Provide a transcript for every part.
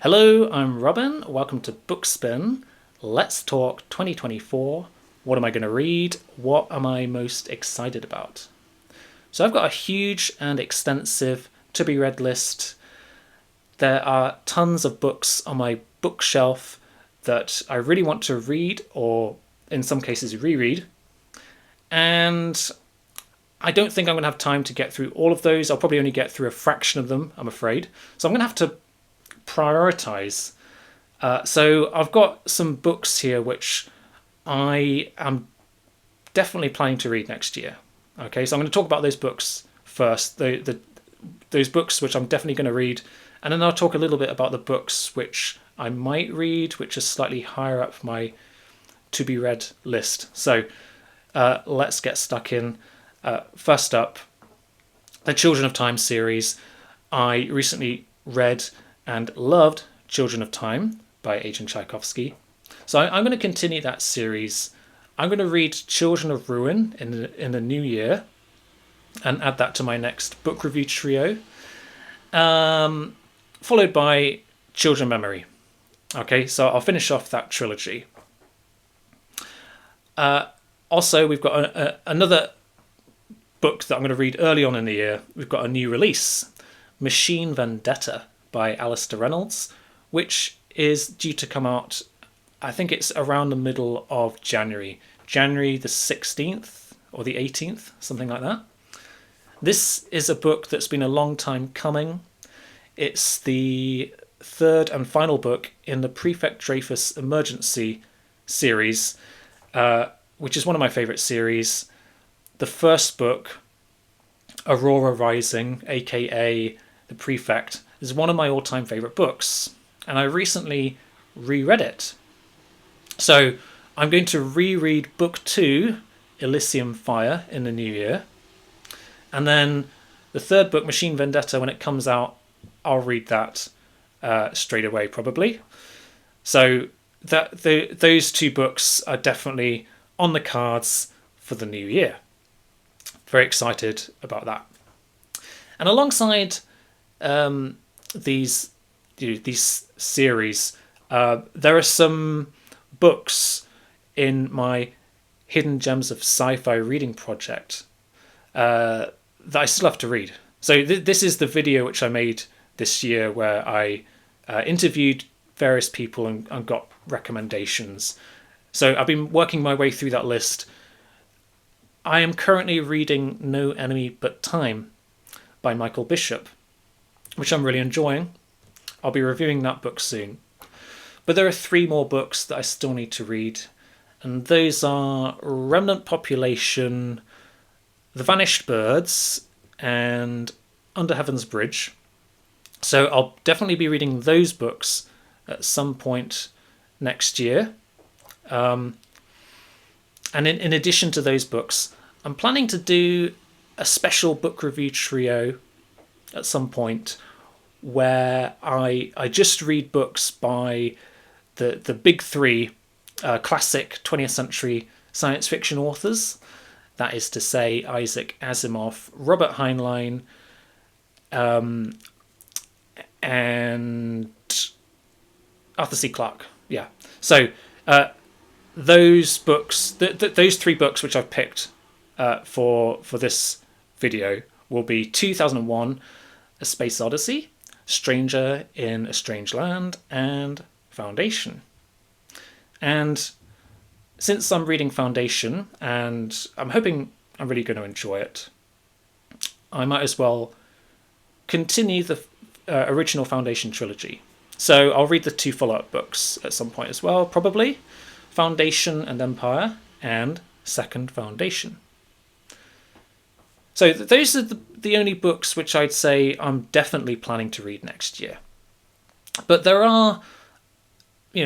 Hello, I'm Robin. Welcome to Bookspin. Let's talk 2024. What am I going to read? What am I most excited about? So I've got a huge and extensive to be read list. There are tons of books on my bookshelf that I really want to read or in some cases reread. And I don't think I'm going to have time to get through all of those. I'll probably only get through a fraction of them, I'm afraid. So I'm going to have to prioritize. So I've got some books here which I am definitely planning to read next year. Okay, so I'm going to talk about those books first, those books which I'm definitely going to read, and then I'll talk a little bit about the books which I might read, which are slightly higher up my to be read list. So let's get stuck in. First up, the Children of Time series. I recently read and loved Children of Time by Agent Tchaikovsky. So I'm going to continue that series. I'm going to read Children of Ruin in the new year and add that to my next book review trio, followed by Children of Memory. Okay, so I'll finish off that trilogy. Also, we've got another book that I'm going to read early on in the year. We've got a new release, Machine Vendetta by Alistair Reynolds, which is due to come out, I think it's around the middle of January the 16th or the 18th, something like that. This is a book that's been a long time coming. It's the third and final book in the Prefect Dreyfus Emergency series, which is one of my favourite series. The first book, Aurora Rising, aka The Prefect, is one of my all-time favourite books, and I recently reread it. So I'm going to reread Book 2, Elysium Fire, in the new year, and then the third book, Machine Vendetta, when it comes out, I'll read that straight away, probably. So those two books are definitely on the cards for the new year. Very excited about that. And alongside these series, there are some books in my Hidden Gems of Sci-Fi reading project that I still have to read. So this is the video which I made this year where I interviewed various people and got recommendations. So I've been working my way through that list. I am currently reading No Enemy But Time by Michael Bishop, which I'm really enjoying. I'll be reviewing that book soon. But there are 3 more books that I still need to read, and those are Remnant Population, The Vanished Birds, and Under Heaven's Bridge. So I'll definitely be reading those books at some point next year. And in addition to those books, I'm planning to do a special book review trio at some point where I just read books by the big 3 classic 20th century science fiction authors. That is to say, Isaac Asimov, Robert Heinlein, and Arthur C. Clarke. Yeah. So those books, those 3 books which I've picked for this video will be 2001, A Space Odyssey, Stranger in a Strange Land, and Foundation. And since I'm reading Foundation, and I'm hoping I'm really going to enjoy it, I might as well continue the original Foundation trilogy. So I'll read the 2 follow-up books at some point as well, probably. Foundation and Empire, and Second Foundation. So those are the only books which I'd say I'm definitely planning to read next year. But there are,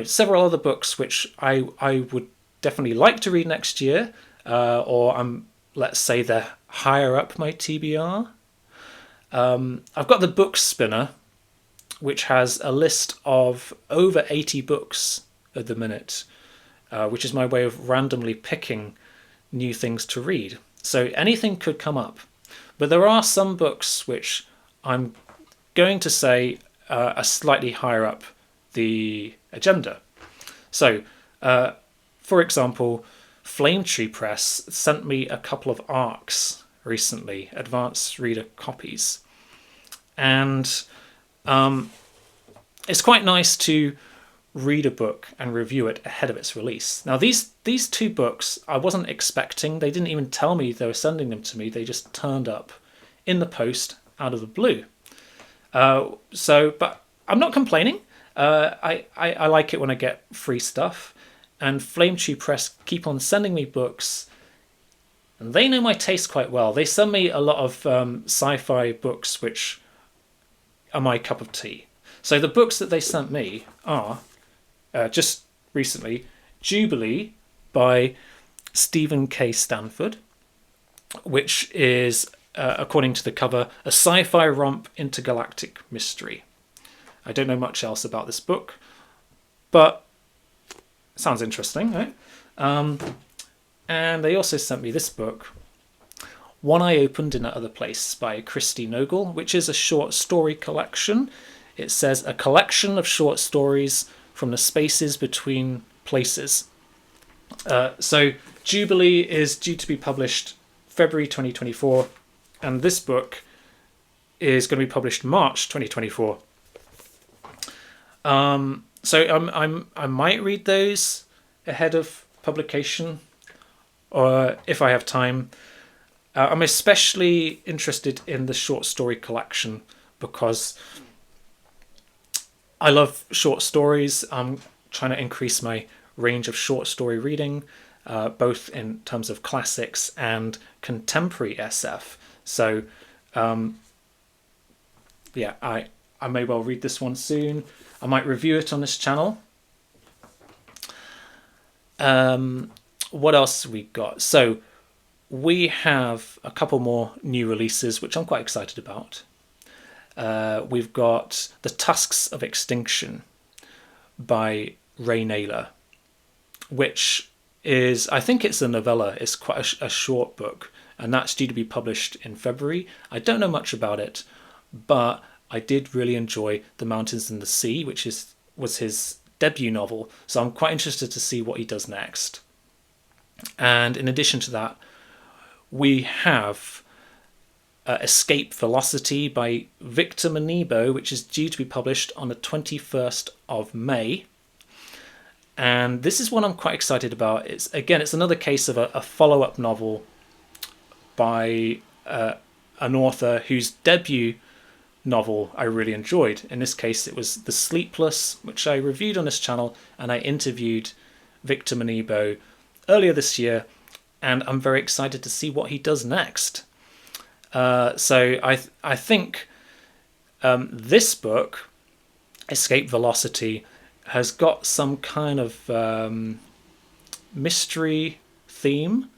several other books which I would definitely like to read next year, or let's say they're higher up my TBR. I've got the Book Spinner, which has a list of over 80 books at the minute, which is my way of randomly picking new things to read. So anything could come up. But there are some books which I'm going to say are slightly higher up the agenda. So, for example, Flame Tree Press sent me a couple of ARCs recently, advanced reader copies. And it's quite nice to read a book and review it ahead of its release. Now, these two books I wasn't expecting. They didn't even tell me they were sending them to me. They just turned up in the post out of the blue. But I'm not complaining. I like it when I get free stuff. And Flame Tree Press keep on sending me books. And they know my taste quite well. They send me a lot of sci-fi books which are my cup of tea. So the books that they sent me are, just recently, Jubilee by Stephen K. Stanford, which is, according to the cover, a sci-fi romp intergalactic mystery. I don't know much else about this book, but it sounds interesting, right? And they also sent me this book, One I Opened in Another Place by Christy Nogle, which is a short story collection. It says, a collection of short stories from the spaces between places. So Jubilee is due to be published February 2024, and this book is going to be published March 2024. So I might read those ahead of publication, or if I have time. I'm especially interested in the short story collection because I love short stories. I'm trying to increase my range of short story reading, both in terms of classics and contemporary SF. So, yeah, I may well read this one soon. I might review it on this channel. What else we got? So we have a couple more new releases, which I'm quite excited about. We've got The Tusks of Extinction by Ray Naylor, which is, I think it's a novella. It's quite a short book, and that's due to be published in February. I don't know much about it, but I did really enjoy The Mountains and the Sea, which was his debut novel. So I'm quite interested to see what he does next. And in addition to that, we have Escape Velocity by Victor Manebo, which is due to be published on the 21st of May. And this is one I'm quite excited about. It's another case of a follow-up novel by an author whose debut novel I really enjoyed. In this case, it was The Sleepless, which I reviewed on this channel, and I interviewed Victor Manebo earlier this year, and I'm very excited to see what he does next. So I think this book, Escape Velocity, has got some kind of mystery theme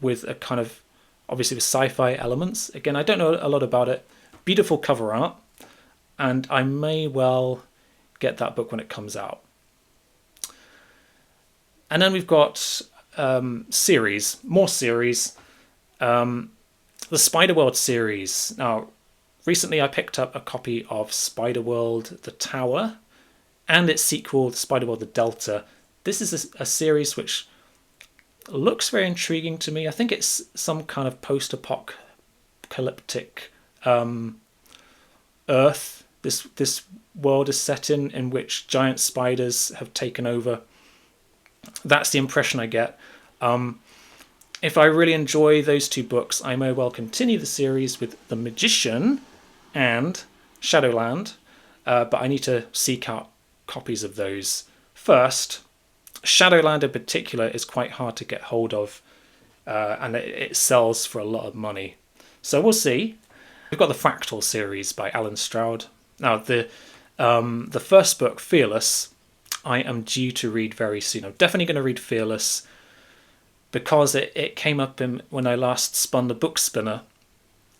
with a kind of, obviously, with sci-fi elements. Again, I don't know a lot about it. Beautiful cover art, and I may well get that book when it comes out. And then we've got more series. The Spider-World series. Now, recently I picked up a copy of Spider-World The Tower and its sequel, Spider-World The Delta. This is a series which looks very intriguing to me. I think it's some kind of post-apocalyptic Earth this world is set in which giant spiders have taken over. That's the impression I get. If I really enjoy those two books, I may well continue the series with The Magician and Shadowland, but I need to seek out copies of those first. Shadowland in particular is quite hard to get hold of, and it sells for a lot of money. So we'll see. We've got the Fractal series by Alan Stroud. Now, the first book, Fearless, I am due to read very soon. I'm definitely going to read Fearless because it came up when I last spun the book spinner.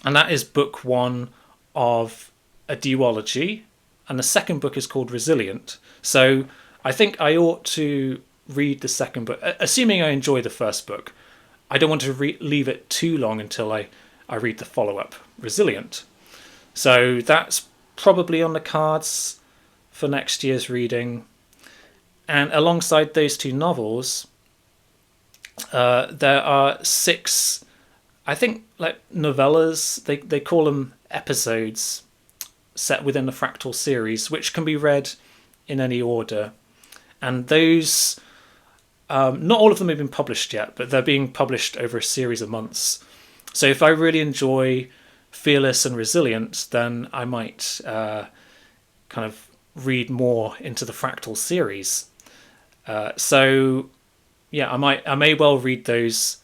And that is book one of a duology. And the second book is called Resilient. So I think I ought to read the second book, assuming I enjoy the first book. I don't want to leave it too long until I read the follow-up, Resilient. So that's probably on the cards for next year's reading. And alongside those 2 novels, there are 6, I think, like novellas. They call them episodes set within the Fractal series, which can be read in any order. And those, not all of them have been published yet, but they're being published over a series of months. So if I really enjoy Fearless and Resilient, then I might kind of read more into the Fractal series. So yeah, I may well read those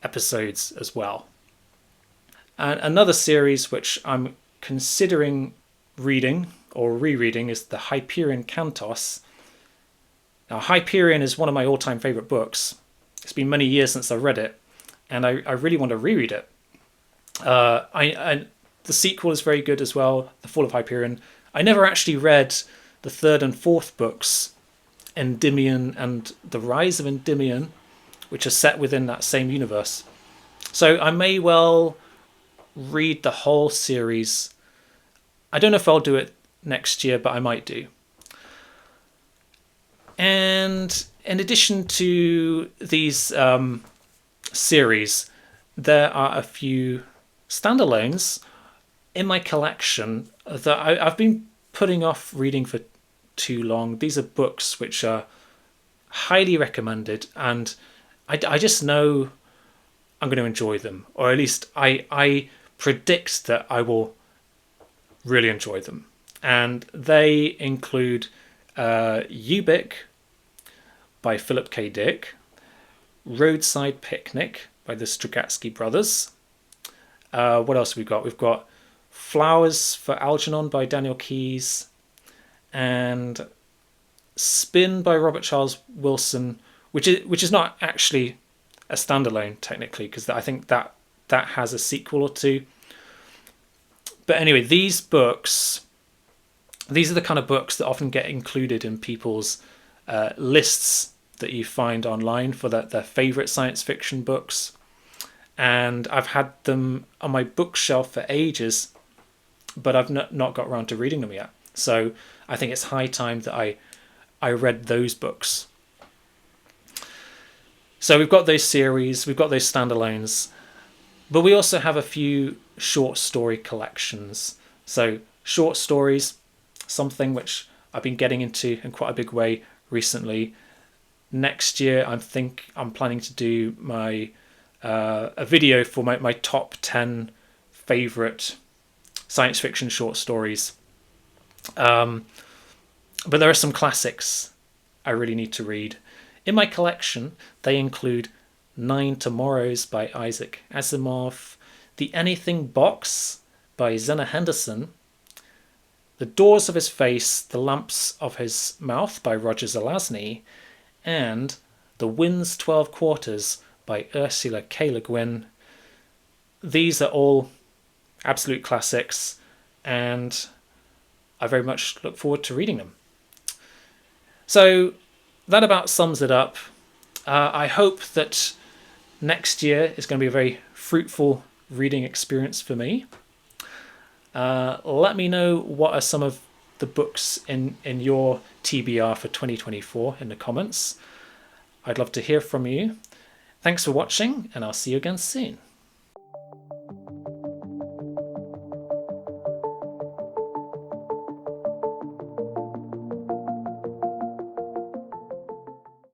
episodes as well. And another series which I'm considering reading or rereading is the Hyperion Cantos. Now, Hyperion is one of my all-time favourite books. It's been many years since I read it, and I really want to reread it. The sequel is very good as well, The Fall of Hyperion. I never actually read the 3rd and 4th books, Endymion and The Rise of Endymion, which are set within that same universe. So I may well read the whole series. I don't know if I'll do it next year, but I might do. And in addition to these series, there are a few standalones in my collection that I've been putting off reading for too long. These are books which are highly recommended, and I just know I'm going to enjoy them, or at least I predict that I will really enjoy them. And they include Ubik by Philip K. Dick, Roadside Picnic by the Strugatsky brothers. What else have we got? We've got Flowers for Algernon by Daniel Keyes, and Spin by Robert Charles Wilson, which is not actually a standalone technically, because I think that has a sequel or 2. But anyway, these are the kind of books that often get included in people's lists that you find online for their favourite science fiction books. And I've had them on my bookshelf for ages, but I've not got around to reading them yet. So I think it's high time that I read those books. So we've got those series, we've got those standalones, but we also have a few short story collections. So short stories, something which I've been getting into in quite a big way recently. Next year, I'm planning to do my a video for my top 10 favourite science fiction short stories. But there are some classics I really need to read. In my collection, they include 9 Tomorrows by Isaac Asimov, The Anything Box by Zena Henderson, The Doors of His Face, The Lamps of His Mouth by Roger Zelazny, and The Wind's 12 Quarters by Ursula K. Le Guin. These are all absolute classics, and I very much look forward to reading them. So that about sums it up. I hope that next year is going to be a very fruitful reading experience for me. Let me know what are some of the books in your TBR for 2024 in the comments. I'd love to hear from you. Thanks for watching, and I'll see you again soon.